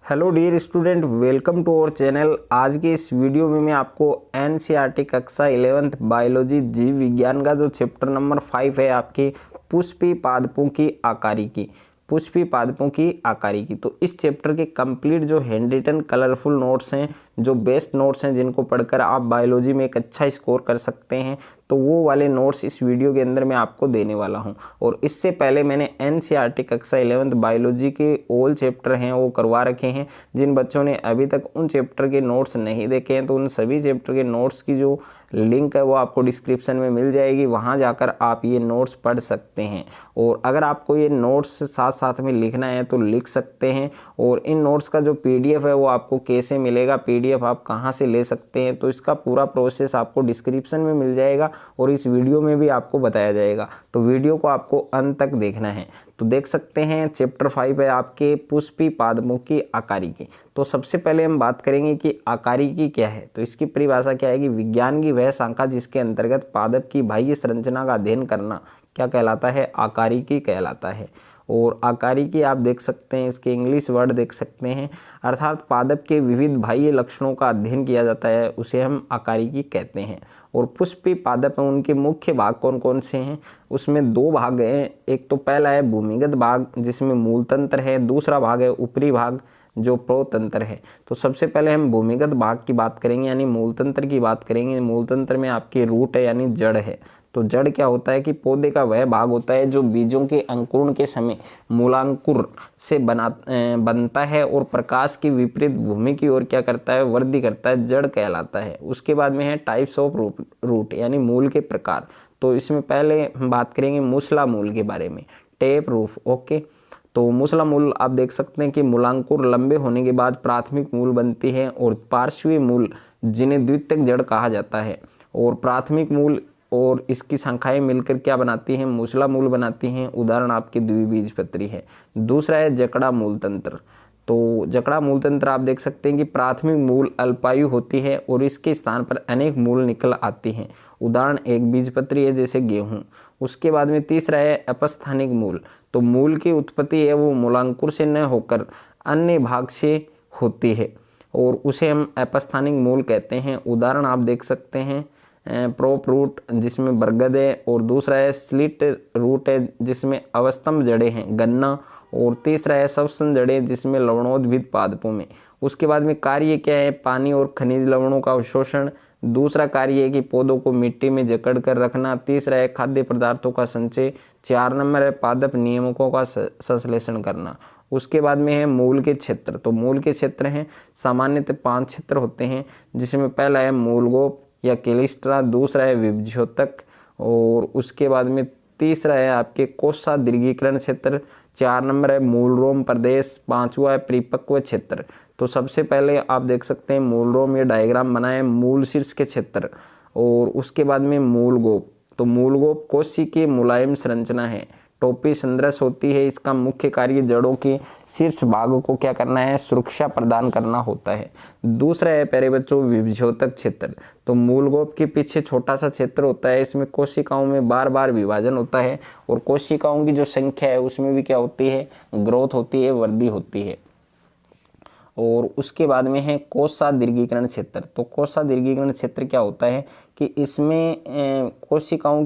Hello dear student, welcome to our channel. आज के इस वीडियो में मैं आपको एनसीईआरटी कक्षा 11th बायोलॉजी जीव विज्ञान का जो चैप्टर नंबर 5 है आपके पुष्पी पादपों की आकारिकी, पुष्पी पादपों की आकारिकी, तो इस चैप्टर के कंप्लीट जो हैंड रिटन कलरफुल नोट्स हैं, जो बेस्ट नोट्स हैं जिनको पढ़कर आप बायोलॉजी में एक अच्छा स्कोर कर सकते हैं, तो वो वाले नोट्स इस वीडियो के अंदर मैं आपको देने वाला हूं। और इससे पहले मैंने एनसीईआरटी कक्षा 11th बायोलॉजी के ऑल चैप्टर हैं वो करवा रखे हैं। जिन बच्चों ने अभी तक उन चैप्टर के नोट्स नहीं देखे हैं तो उन सभी चैप्टर के नोट्स की जो लिंक है वो आपको डिस्क्रिप्शन में मिल जाएगी, वहाँ जाकर आप ये नोट्स पढ़ सकते हैं। और अगर आपको ये नोट्स साथ साथ में लिखना है तो लिख सकते हैं। और इन नोट्स का जो पीडीएफ है वो आपको कैसे मिलेगा, पीडीएफ आप कहाँ से ले सकते हैं, तो इसका पूरा प्रोसेस आपको डिस्क्रिप्शन में मिल जाएगा और इस वीडियो में भी आपको बताया जाएगा। तो वीडियो को आपको अंत तक देखना है। तो देख सकते हैं चैप्टर 5 है आपके पुष्पी पादपों की आकारिकी। तो सबसे पहले हम बात करेंगे कि आकारिकी क्या है। तो इसकी परिभाषा क्या है कि विज्ञान की वह शाखा जिसके अंतर्गत पादप की बाह्य संरचना का अध्ययन करना क्या कहलाता है, आकारिकी कहलाता है। और आकारिकी आप देख सकते हैं, इसके इंग्लिश वर्ड देख सकते हैं, अर्थात पादप के विविध बाह्य लक्षणों का अध्ययन किया जाता है, उसे हम आकारिकी कहते हैं। और पुष्पी पादप हैं, उनके मुख्य भाग कौन कौन से हैं, उसमें दो भाग हैं। एक तो पहला है भूमिगत भाग जिसमें मूल तंत्र है, दूसरा भाग है ऊपरी भाग जो प्रोतंत्र है। तो सबसे पहले हम भूमिगत भाग की बात करेंगे यानी मूल तंत्र की बात करेंगे। मूल तंत्र में आपकी रूट है यानी जड़ है। तो जड़ क्या होता है कि पौधे का वह भाग होता है जो बीजों के अंकुरण के समय मूलांकुर से बनता है और प्रकाश की विपरीत भूमि की ओर क्या करता है, वृद्धि करता है, जड़ कहलाता है। उसके बाद में है टाइप्स ऑफ रूट यानी मूल के प्रकार। तो इसमें पहले हम बात करेंगे मूसला मूल के बारे में, टेप रूफ। ओके, तो मूसला मूल आप देख सकते हैं कि मूलांकुर लंबे होने के बाद प्राथमिक मूल बनती है और पार्श्वी मूल जिन्हें द्वितीयक जड़ कहा जाता है। और प्राथमिक मूल और इसकी शाखाएं मिलकर क्या बनाती हैं, मूसला मूल बनाती हैं। उदाहरण आपकी द्विबीजपत्री है। दूसरा है जकड़ा मूल तंत्र। तो जकड़ा मूल तंत्र आप देख सकते हैं कि प्राथमिक मूल अल्पायु होती है और इसके स्थान पर अनेक मूल निकल आती हैं। उदाहरण एक बीजपत्री है जैसे गेहूं। उसके बाद में तीसरा है अपस्थानिक मूल। तो मूल की उत्पत्ति है वो मूलांकुर से न होकर अन्य भाग से होती है और उसे हम अपस्थानिक मूल कहते हैं। उदाहरण आप देख सकते हैं प्रोप रूट जिसमें बरगद है, और दूसरा है स्लिट रूट है जिसमें अवस्तंभ जड़ें हैं, गन्ना, और तीसरा है सवसन जड़ें जिसमें लवणोद्भिद पादपों में। उसके बाद में कार्य क्या है, पानी और खनिज लवणों का अवशोषण। दूसरा कार्य है कि पौधों को मिट्टी में जकड़ कर रखना। तीसरा है खाद्य पदार्थों का संचय। 4 नंबर है पादप नियामकों का संश्लेषण करना। उसके बाद में है मूल के क्षेत्र। तो मूल के क्षेत्र हैं सामान्यतः 5 क्षेत्र होते हैं जिसमें पहला है मूलगोप या केलिस्ट्रा, दूसरा है विभज्योतक, और उसके बाद में तीसरा है आपके कोसा दीर्घीकरण क्षेत्र। 4 नंबर है मूल रोम प्रदेश। 5वां है परिपक्व क्षेत्र। तो सबसे पहले आप देख सकते हैं मूल रोम, ये डायग्राम बना है मूल शीर्ष के क्षेत्र। और उसके बाद में मूल गोप। तो मूल गोप कोशी की मुलायम संरचना है, टोपी संदृश होती है। इसका मुख्य कार्य जड़ों के शीर्ष भाग को क्या करना है, सुरक्षा प्रदान करना होता है। दूसरा है प्यारे बच्चों विभज्योतक क्षेत्र। तो मूलगोप के पीछे छोटा सा क्षेत्र होता है, इसमें कोशिकाओं में बार बार विभाजन होता है और कोशिकाओं की जो संख्या है उसमें भी क्या होती है, ग्रोथ होती है, वृद्धि होती है। और उसके बाद में है कोसा दीर्घीकरण क्षेत्र। तो कोसा दीर्घीकरण क्षेत्र क्या होता है कि इसमें कोशिकाओं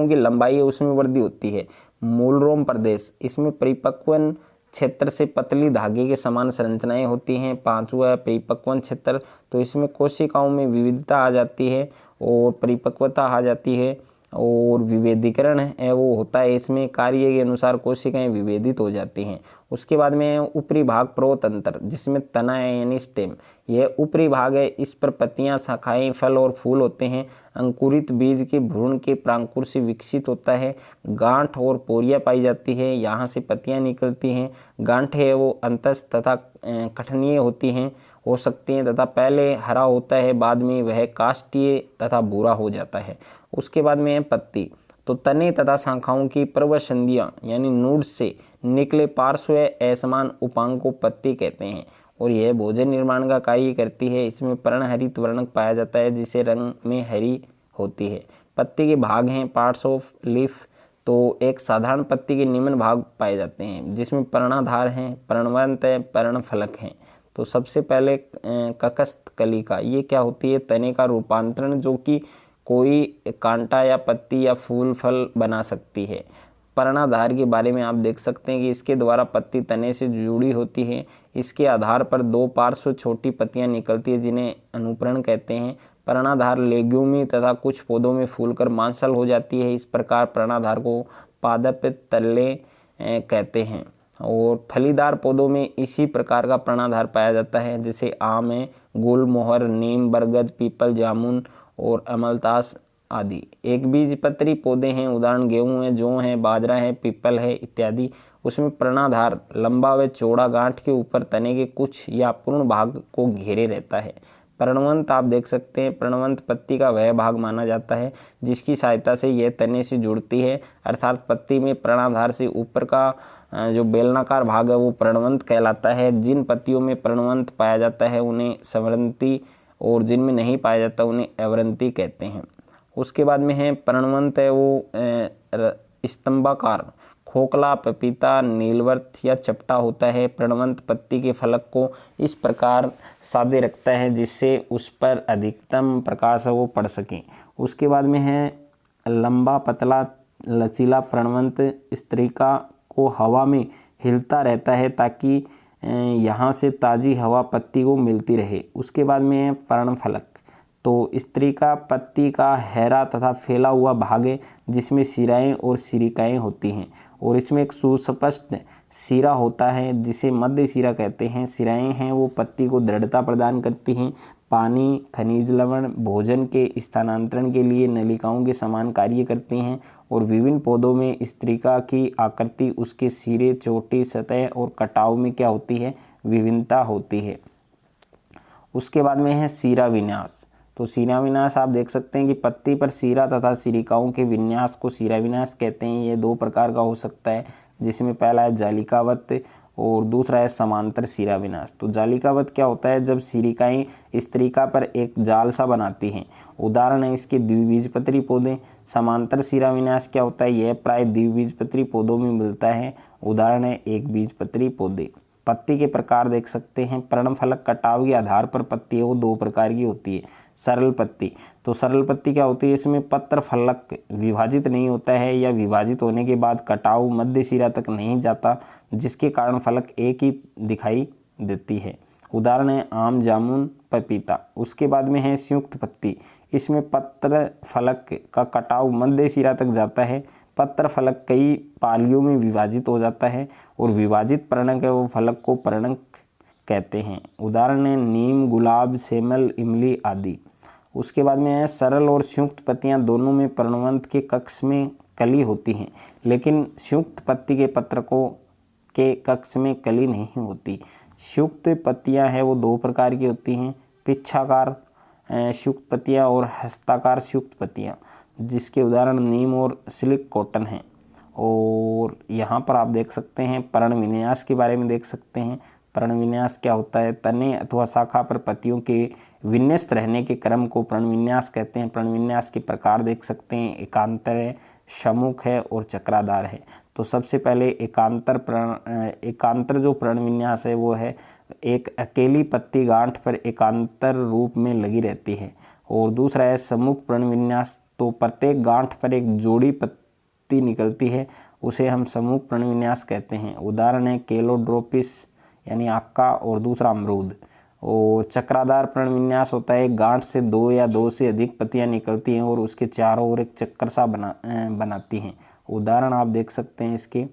की लंबाई है उसमें वृद्धि होती है। मूलरोम प्रदेश, इसमें परिपक्वन क्षेत्र से पतली धागे के समान संरचनाएं होती हैं। 5वां है परिपक्वन क्षेत्र। तो इसमें कोशिकाओं में विविधता आ जाती है और परिपक्वता आ जाती है और विभेदीकरण है वो होता है। इसमें कार्य के अनुसार कोशिकाएं विभेदित हो जाती हैं। उसके बाद में ऊपरी भाग प्रोतंत्र जिसमें तना है यानी स्टेम। यह ऊपरी भाग है, इस पर पत्तियां, शाखाएं, फल और फूल होते हैं। अंकुरित बीज के भ्रूण के प्रांकुर से विकसित होता है। गांठ और पोरिया पाई जाती है, यहाँ से पत्तियां निकलती हैं। गांठ है वो अंतस्थ तथा कठनीय होती हैं हो सकती हैं तथा पहले हरा होता है, बाद में वह काष्ठीय तथा भूरा हो जाता है। उसके बाद में है पत्ती। तो तने तथा शाखाओं की पर्वसंधियां यानी नोड्स से निकले पार्श्व असमान उपांग को पत्ती कहते हैं और यह भोजन निर्माण का कार्य करती है। इसमें पर्णहरित वर्णक पाया जाता है जिसे रंग में हरी होती है। पत्ती के भाग हैं पार्ट्स ऑफ लीफ। तो एक साधारण पत्ती के निम्न भाग पाए जाते हैं जिसमें पर्णाधार हैं, पर्णवंत है, पर्णफलक हैं। तो सबसे पहले ककस्थ कलिका, ये क्या होती है? तने का रूपांतरण जो कि कोई कांटा या पत्ती या फूल फल बना सकती है। पर्णाधार के बारे में आप देख सकते हैं कि इसके द्वारा पत्ती तने से जुड़ी होती है। इसके आधार पर दो पार्श्व छोटी पत्तियां निकलती है जिन्हें अनुप्रण कहते हैं। पर्णाधार लेग्यूमी तथा कुछ पौधों में फूलकर मांसल हो जाती है। इस प्रकार पर्णाधार को पादप तल्ले कहते हैं। और फलीदार पौधों में इसी प्रकार का पर्णाधार पाया जाता है, जैसे आम है, गुलमोहर, नीम, बरगद, पीपल, जामुन और अमलतास आदि। एक बीजपत्री पौधे हैं, उदाहरण गेहूं है, जौ है, बाजरा है, पीपल है इत्यादि। उसमें पर्णाधार लंबा व चौड़ा गांठ के ऊपर तने के कुछ या पूर्ण भाग को घेरे रहता है। पर्णवंत आप देख सकते हैं, पर्णवंत पत्ती का वह भाग माना जाता है जिसकी सहायता से यह तने से जुड़ती है, अर्थात पत्ती में पर्णाधार से ऊपर का जो बेलनाकार भाग है वो पर्णवंत कहलाता है। जिन पत्तियों में पर्णवंत पाया जाता है उन्हें संवृंती और जिनमें नहीं पाया जाता उन्हें अवृंती कहते हैं। उसके बाद में है पर्णवंत है वो स्तंभाकार, खोखला, पपीता, नीलवर्त या चपटा होता है। पर्णवंत पत्ती के फलक को इस प्रकार सादे रखता है जिससे उस पर अधिकतम प्रकाश वो पड़ सके। उसके बाद में है लंबा, पतला, लचीला पर्णवंत स्त्रिका को हवा में हिलता रहता है ताकि यहाँ से ताज़ी हवा पत्ती को मिलती रहे। उसके बाद में है पर्णफलक, तो स्त्रिका पत्ती का हैरा तथा फैला हुआ भाग है जिसमें सिराएं और सिरिकाएं होती हैं और इसमें एक सुस्पष्ट सिरा होता है जिसे मध्य सिरा कहते हैं। सिराएं हैं वो पत्ती को दृढ़ता प्रदान करती हैं। पानी, खनिज लवण, भोजन के स्थानांतरण के लिए नलिकाओं के समान कार्य करती हैं और विभिन्न पौधों में स्त्रिका की आकृति, उसके सिरे, चोटी, सतह और कटाव में क्या होती है? विभिन्नता होती है। उसके बाद में है सीरा विन्यास, तो सीरा विन्यास आप देख सकते हैं कि पत्ती पर सीरा तथा सिरिकाओं के विन्यास को सीरा विन्यास कहते हैं। ये दो प्रकार का हो सकता है जिसमें पहला है जालिकावत और दूसरा है समांतर सीरा विन्यास। तो जालिकावत क्या होता है? जब सिरिकाएं स्त्रिका पर एक जाल सा बनाती हैं, उदाहरण है इसके द्विबीजपत्री पौधे। समांतर सीरा विन्यास क्या होता है? यह प्राय द्विबीजपत्री पौधों में मिलता है, उदाहरण है एक बीजपत्री पौधे। पत्ती के प्रकार देख सकते हैं, पर्णफलक कटाव के आधार पर पत्ती वो दो प्रकार की होती है। सरल पत्ती, तो सरल पत्ती क्या होती है? इसमें पत्र फलक विभाजित नहीं होता है या विभाजित होने के बाद कटाव मध्य सिरा तक नहीं जाता, जिसके कारण फलक एक ही दिखाई देती है, उदाहरण है आम, जामुन, पपीता। उसके बाद में है संयुक्त पत्ती, इसमें पत्र फलक का कटाव मध्य सिरा तक जाता है, पत्र फलक कई पालियों में विभाजित हो जाता है और विभाजित पर्णक है वो फलक को पर्णक कहते हैं, उदाहरण है नीम, गुलाब, सेमल, इमली आदि। उसके बाद में है सरल और संयुक्त पत्तियां दोनों में पर्णवंत के कक्ष में कली होती हैं, लेकिन संयुक्त पत्ती के पत्रकों के कक्ष में कली नहीं होती। संयुक्त पत्तियां है वो दो प्रकार की होती हैं, पिच्छाकार संयुक्त पत्तियां और हस्ताकार संयुक्त पत्तियां, जिसके उदाहरण नीम और सिल्क कॉटन हैं। और यहाँ पर आप देख सकते हैं पर्ण विन्यास के बारे में देख सकते हैं। पर्ण विन्यास क्या होता है? तने अथवा शाखा पर पत्तियों के विन्यस्त रहने के क्रम को पर्ण विन्यास कहते हैं। पर्ण विन्यास के प्रकार देख सकते हैं, एकांतर है, सम्मुख है और चक्राधार है। तो सबसे पहले एकांतर जो पर्ण विन्यास है वो है एक अकेली पत्ती गांठ पर एकांतर रूप में लगी रहती है, और दूसरा है सम्मुख पर्ण विन्यास, तो प्रत्येक गांठ पर एक जोड़ी पत्ती निकलती है, उसे हम सम्मुख पर्ण विन्यास कहते हैं, उदाहरण है केलोड्रोपिस यानी आक्का और दूसरा अमरूद। और चक्राधार पर्ण विन्यास होता है गांठ से दो या दो से अधिक पत्तियां निकलती हैं और उसके चारों ओर एक चक्कर सा बनाती हैं, उदाहरण आप देख सकते हैं इसके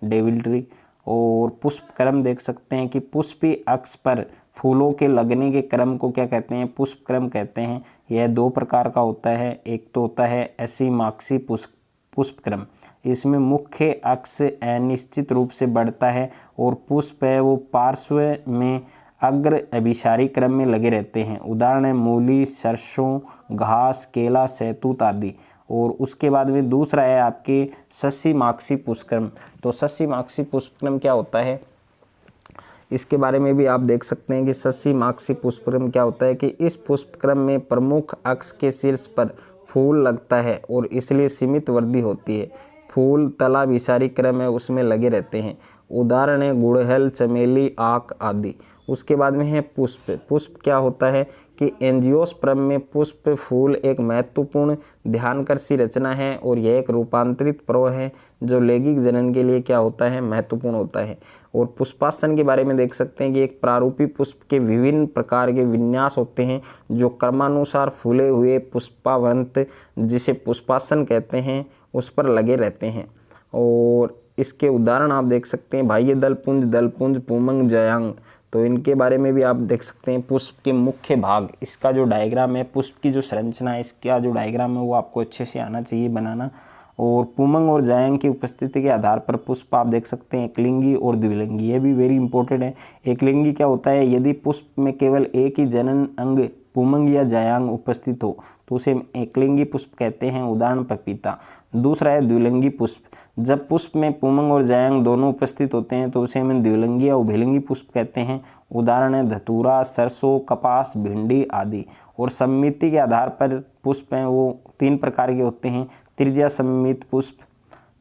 डेविल ट्री। और पुष्प क्रम देख सकते हैं कि पुष्पी अक्ष पर फूलों के लगने के क्रम को क्या कहते हैं? पुष्प क्रम कहते हैं। यह दो प्रकार का होता है, एक तो होता है एसिमाक्सी पुष्प क्रम, इसमें मुख्य अक्ष अनिश्चित रूप से बढ़ता है और पुष्प है वो पार्श्व में अग्र अभिसारी क्रम में लगे रहते हैं, उदाहरण है मूली, सरसों, घास, केला, सहतूत आदि। और उसके बाद में दूसरा है आपके सस्सीमाक्सी पुष्पक्रम। तो सस्सीमाक्सी पुष्पक्रम क्या होता है? इसके बारे में भी आप देख सकते हैं कि सस्सीमाक्सी पुष्पक्रम क्या होता है कि इस पुष्पक्रम में प्रमुख अक्ष के शीर्ष पर फूल लगता है और इसलिए सीमित वृद्धि होती है। फूल, तला, विषारी क्रम है उसमें लगे रहते हैं। उदाहरण है गुड़हल, चमेली, आक आदि। उसके बाद में है पुष्प। पुष्प क्या होता है कि एंजियोस्पर्म में पुष्प फूल एक महत्वपूर्ण ध्यानकर्षी रचना है और यह एक रूपांतरित पर्व है जो लैंगिक जनन के लिए क्या होता है, महत्वपूर्ण होता है। और पुष्पासन के बारे में देख सकते हैं कि एक प्रारूपी पुष्प के विभिन्न प्रकार के विन्यास होते हैं जो क्रमानुसार फूले हुए पुष्पावृंत, जिसे पुष्पासन कहते हैं, उस पर लगे रहते हैं। और इसके उदाहरण आप देख सकते हैं बाह्य दलपुंज, पुमंग, जयांग। तो इनके बारे में भी आप देख सकते हैं। पुष्प के मुख्य भाग, इसका जो डायग्राम है, पुष्प की जो संरचना है, इसका जो डायग्राम है वो आपको अच्छे से आना चाहिए बनाना। और पुमंग और जायंग की उपस्थिति के आधार पर पुष्प आप देख सकते हैं एकलिंगी और द्विलिंगी। ये भी वेरी इंपॉर्टेंट है। एकलिंगी क्या होता है, यदि पुष्प में केवल एक ही जनन अंग पुमंग या जायांग उपस्थित हो तो उसे एकलिंगी पुष्प कहते हैं, उदाहरण पपीता। दूसरा है द्विलिंगी पुष्प। जब पुष्प में पुमंग और जायांग दोनों उपस्थित होते हैं तो उसे हम द्विलिंगी या उभयलिंगी पुष्प कहते हैं, उदाहरण है धतूरा, सरसों, कपास, भिंडी आदि। और सममिति के आधार पर पुष्प हैं वो 3 प्रकार के होते हैं। त्रिज्या सममित पुष्प,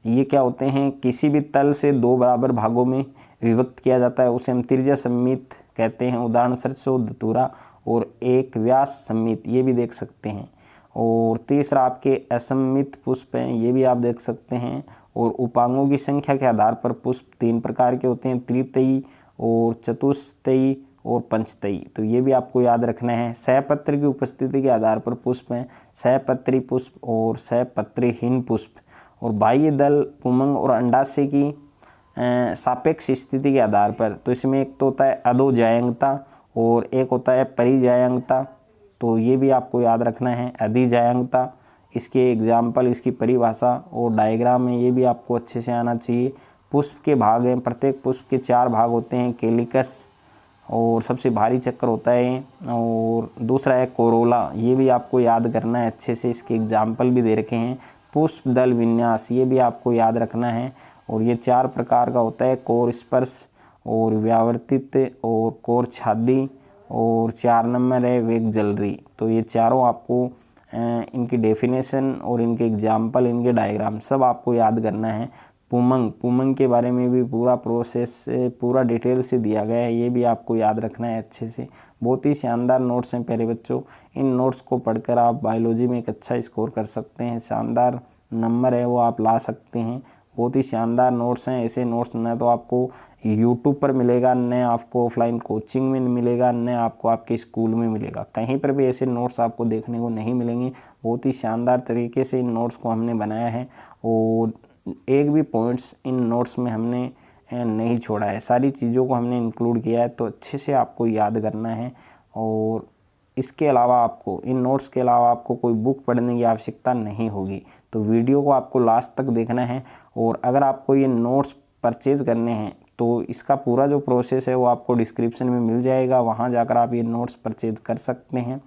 ये क्या होते हैं, किसी भी तल से 2 बराबर भागों में विभक्त किया जाता है, उसे हम त्रिज्या सममित कहते हैं, उदाहरण सरसों, धतूरा। और एक व्यास सममित, ये भी देख सकते हैं। और तीसरा आपके असममित पुष्प हैं, ये भी आप देख सकते हैं। और उपांगों की संख्या के आधार पर पुष्प 3 प्रकार के होते हैं, त्रितयी और चतुष्तयी और पंचतयी। तो ये भी आपको याद रखना है। सहपत्र की उपस्थिति के आधार पर पुष्प हैं सहपत्री पुष्प और सहपत्रीहीन पुष्प। और बाह्य दल, पुमंग और अंडाशय की सापेक्ष स्थिति के आधार पर, तो इसमें एक तो होता है अधोजायंगता और एक होता है परिजायंगता। तो ये भी आपको याद रखना है, अधिजायंगता, इसके एग्जाम्पल, इसकी परिभाषा और डायग्राम है, ये भी आपको अच्छे से आना चाहिए। पुष्प के भाग हैं, प्रत्येक पुष्प के 4 भाग होते हैं, कैलिकस और सबसे भारी चक्कर होता है। और दूसरा है कोरोला, ये भी आपको याद करना है अच्छे से, इसके एग्जाम्पल भी दे रखे हैं। पुष्प दल विन्यास, ये भी आपको याद रखना है। और ये 4 प्रकार का होता है, कोर स्पर्श और व्यावर्तित और कोर छादी। और 4 नंबर है वेग जलरी। तो ये चारों आपको इनकी डेफिनेशन और इनके एग्जाम्पल, इनके डायग्राम सब आपको याद करना है। पुमंग के बारे में भी पूरा प्रोसेस पूरा डिटेल से दिया गया है, ये भी आपको याद रखना है अच्छे से। बहुत ही शानदार नोट्स हैं प्यारे बच्चों, इन नोट्स को पढ़कर आप बायोलॉजी में एक अच्छा स्कोर कर सकते हैं, शानदार नंबर है वो आप ला सकते हैं। बहुत ही शानदार नोट्स हैं। ऐसे नोट्स न तो आपको यूट्यूब पर मिलेगा, न आपको ऑफलाइन कोचिंग में मिलेगा, न आपको आपके स्कूल में मिलेगा। कहीं पर भी ऐसे नोट्स आपको देखने को नहीं मिलेंगे। बहुत ही शानदार तरीके से इन नोट्स को हमने बनाया है और एक भी पॉइंट्स इन नोट्स में हमने नहीं छोड़ा है, सारी चीज़ों को हमने इंक्लूड किया है। तो अच्छे से आपको याद करना है। और इसके अलावा आपको इन नोट्स के अलावा आपको कोई बुक पढ़ने की आवश्यकता नहीं होगी। तो वीडियो को आपको लास्ट तक देखना है। और अगर आपको ये नोट्स परचेज़ करने हैं तो इसका पूरा जो प्रोसेस है वो आपको डिस्क्रिप्शन में मिल जाएगा, वहाँ जाकर आप ये नोट्स परचेज़ कर सकते हैं।